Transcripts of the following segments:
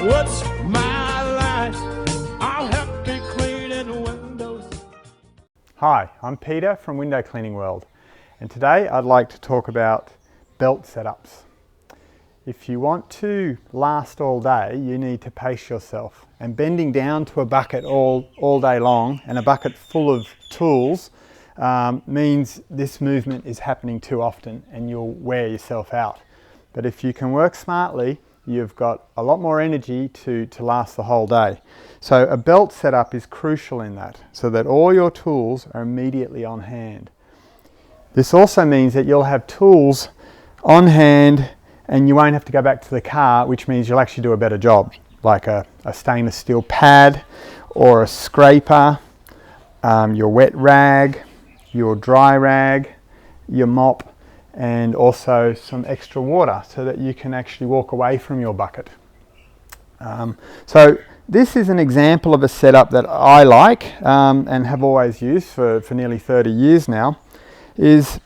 What's my life? I'll have to clean it windows. Hi, I'm Peter from Window Cleaning World, and today I'd like to talk about belt setups. If you want to last all day, you need to pace yourself, and bending down to a bucket all day long and a bucket full of tools means this movement is happening too often and you'll wear yourself out. But if you can work smartly, you've got a lot more energy to last the whole day. So a belt setup is crucial in that, so that all your tools are immediately on hand. This also means that you'll have tools on hand and you won't have to go back to the car, which means you'll actually do a better job, like a stainless steel pad or a scraper, your wet rag, your dry rag, your mop, and also some extra water so that you can actually walk away from your bucket. So this is an example of a setup that I like and have always used for nearly 30 years now, is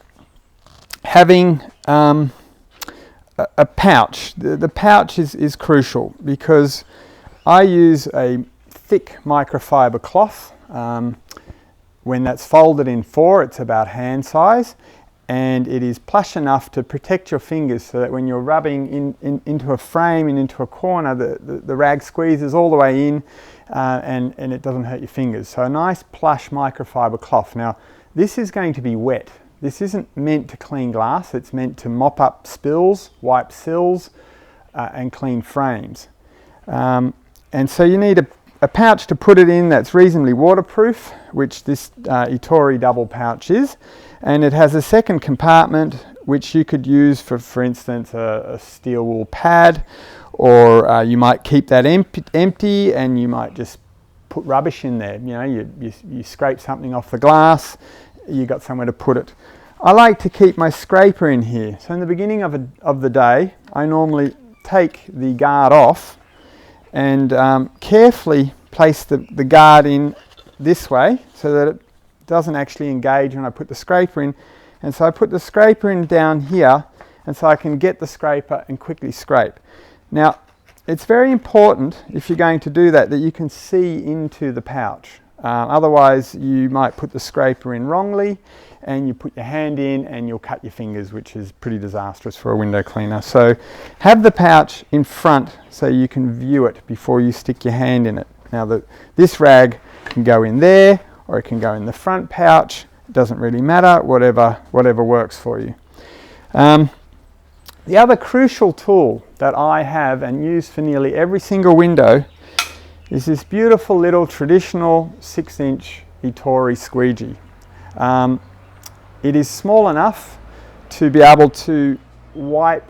having a pouch. The pouch is crucial because I use a thick microfiber cloth. When that's folded in four, it's about hand size, and it is plush enough to protect your fingers so that when you're rubbing into a frame and into a corner, the rag squeezes all the way in and it doesn't hurt your fingers. So a nice plush microfiber cloth. Now this is going to be wet. This isn't meant to clean glass, it's meant to mop up spills, wipe sills and clean frames. And so you need a pouch to put it in that's reasonably waterproof, which this Ettore double pouch is. And it has a second compartment which you could use for instance, a steel wool pad, or you might keep that empty and you might just put rubbish in there. You know, you scrape something off the glass, you got somewhere to put it. I like to keep my scraper in here. So in the beginning of the day, I normally take the guard off and carefully place the guard in this way so that it doesn't actually engage when I put the scraper in. And so I put the scraper in down here, and so I can get the scraper and quickly scrape. Now it's very important, if you're going to do that, that you can see into the pouch. Otherwise you might put the scraper in wrongly and you put your hand in and you'll cut your fingers, which is pretty disastrous for a window cleaner. So have the pouch in front so you can view it before you stick your hand in it. Now this rag can go in there or it can go in the front pouch. It doesn't really matter, whatever works for you. The other crucial tool that I have and use for nearly every single window is this beautiful little traditional 6-inch Ettore squeegee. It is small enough to be able to wipe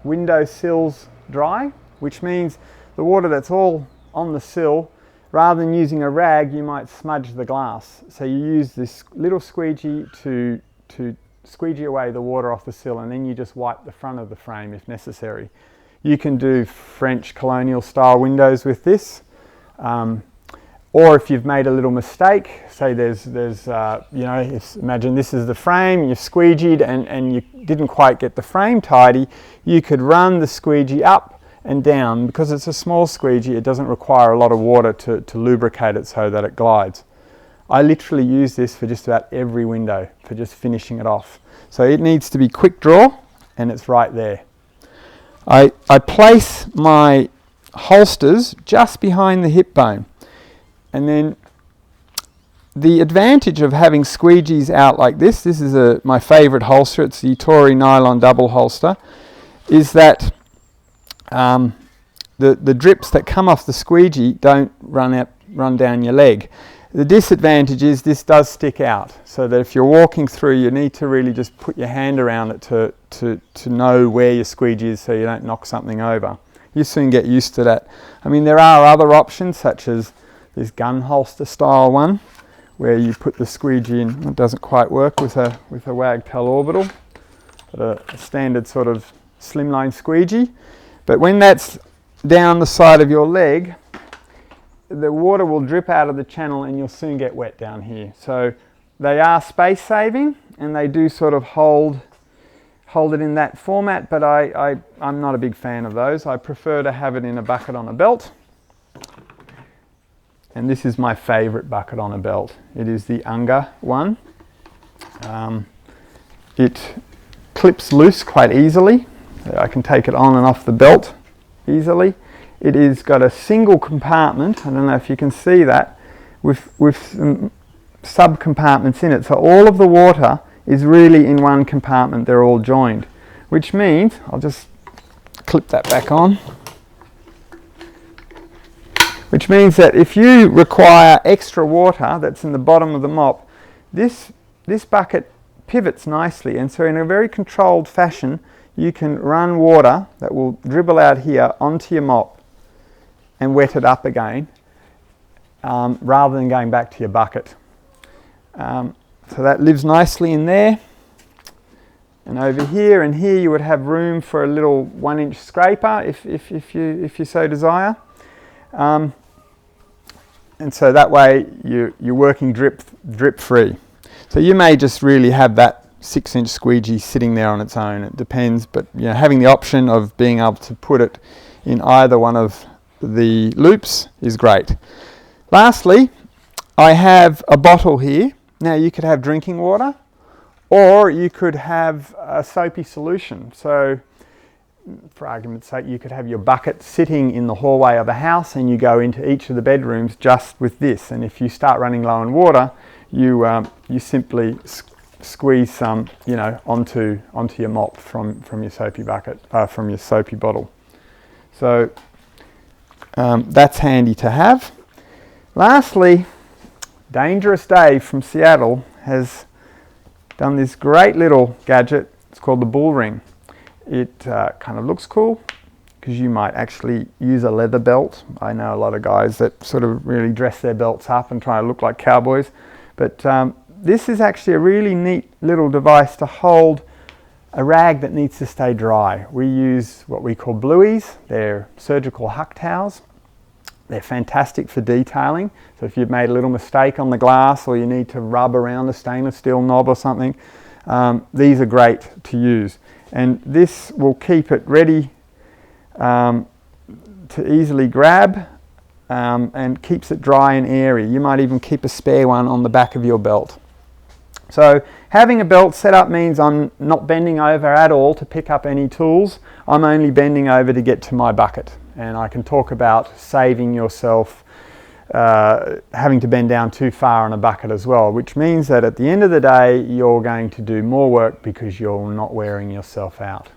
window sills dry, which means the water that's all on the sill, rather than using a rag, you might smudge the glass. So you use this little squeegee to squeegee away the water off the sill, and then you just wipe the front of the frame if necessary. You can do French colonial style windows with this. Or if you've made a little mistake, say there's you know, imagine this is the frame, you've squeegeed and you didn't quite get the frame tidy, you could run the squeegee up and down. Because it's a small squeegee, it doesn't require a lot of water to lubricate it so that it glides. I literally use this for just about every window, for just finishing it off. So it needs to be quick draw, and it's right there. I place my holsters just behind the hip bone, and then the advantage of having squeegees out like this is my favorite holster, it's the Ettore nylon double holster, is that the drips that come off the squeegee don't run down your leg. The disadvantage is this does stick out, so that if you're walking through, you need to really just put your hand around it to know where your squeegee is so you don't knock something over. You soon get used to that. I mean, there are other options, such as this gun holster style one, where you put the squeegee in. It doesn't quite work with a Wagtail orbital, but a standard sort of slimline squeegee. But when that's down the side of your leg, the water will drip out of the channel and you'll soon get wet down here. So they are space saving, and they do sort of hold hold it in that format, but I'm not a big fan of those. I prefer to have it in a bucket on a belt. And this is my favourite bucket on a belt. It is the Unga one. It clips loose quite easily. I can take it on and off the belt easily. It is got a single compartment, I don't know if you can see that, with some sub-compartments in it. So all of the water is really in one compartment, they're all joined. Which means, I'll just clip that back on. Which means that if you require extra water that's in the bottom of the mop, this bucket pivots nicely, and so in a very controlled fashion you can run water that will dribble out here onto your mop and wet it up again, rather than going back to your bucket. So that lives nicely in there. And over here and here you would have room for a little 1-inch scraper if you so desire. And so that way you're working drip free. So you may just really have that 6-inch squeegee sitting there on its own. It depends, but you know, having the option of being able to put it in either one of the loops is great. Lastly, I have a bottle here. Now you could have drinking water, or you could have a soapy solution. So for argument's sake, you could have your bucket sitting in the hallway of a house and you go into each of the bedrooms just with this. And if you start running low on water, you simply squeeze some, onto your mop from your soapy bucket, from your soapy bottle. So that's handy to have. Lastly, Dangerous Dave from Seattle has done this great little gadget. It's called the bull ring. It kind of looks cool because you might actually use a leather belt. I know a lot of guys that sort of really dress their belts up and try to look like cowboys. But this is actually a really neat little device to hold a rag that needs to stay dry. We use what we call blueies. They're surgical huck towels. They're fantastic for detailing. So if you've made a little mistake on the glass or you need to rub around a stainless steel knob or something, these are great to use. And this will keep it ready to easily grab and keeps it dry and airy. You might even keep a spare one on the back of your belt. So having a belt set up means I'm not bending over at all to pick up any tools. I'm only bending over to get to my bucket. And I can talk about saving yourself having to bend down too far on a bucket as well, which means that at the end of the day you're going to do more work because you're not wearing yourself out.